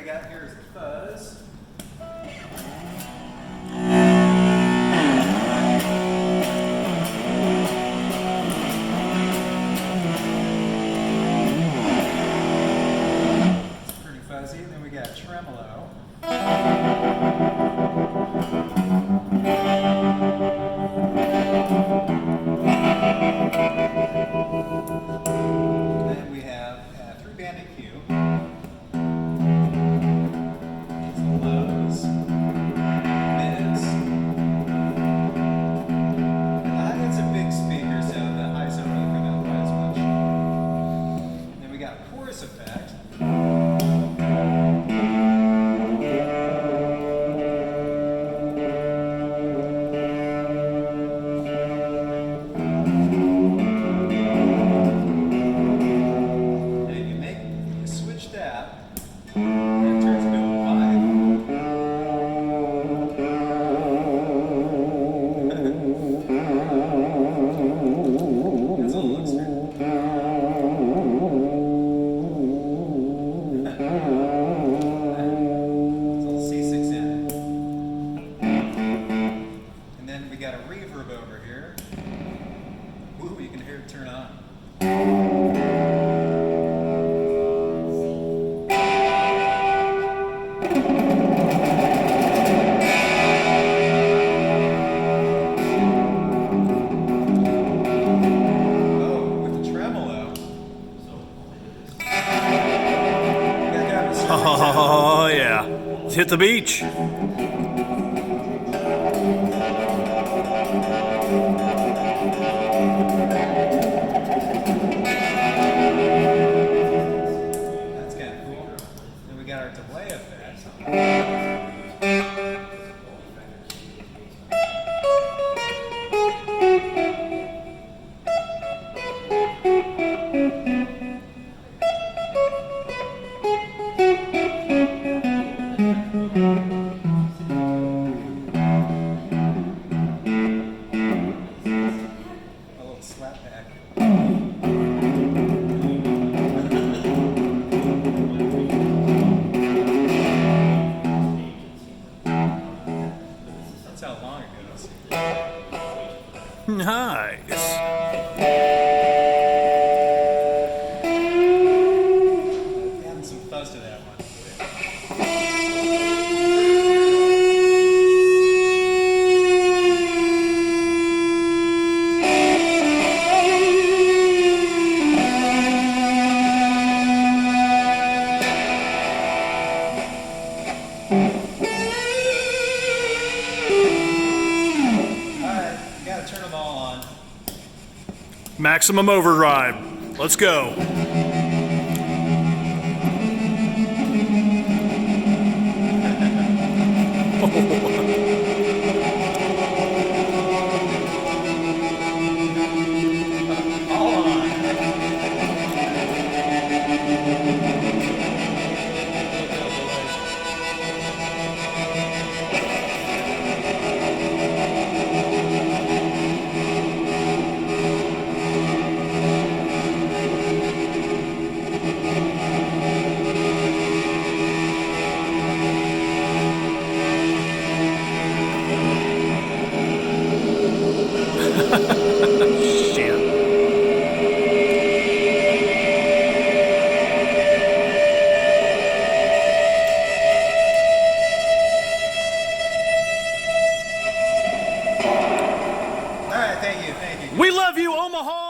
We got here is the fuzz. It's pretty fuzzy. And then we got tremolo. Then we have a 3-band EQ. Lows, mids, and the hi-hat's a big speaker, so the highs don't really come out quite as much. Then we got chorus effect. And if you switch that, it turns into a vibe. That's a little extreme. It's a little C6 in. And then we got a reverb over here. Ooh, you can hear it turn on. Oh, yeah. Let's hit the beach. That's kind of cool. Then we got our delay effect. A little slap back. That's how long it goes. Nice. Adding some fuzz to that one. Alright, you gotta turn them all on. Maximum overdrive. Let's go. All on. Shit. Alright, thank you. We love you, Omaha!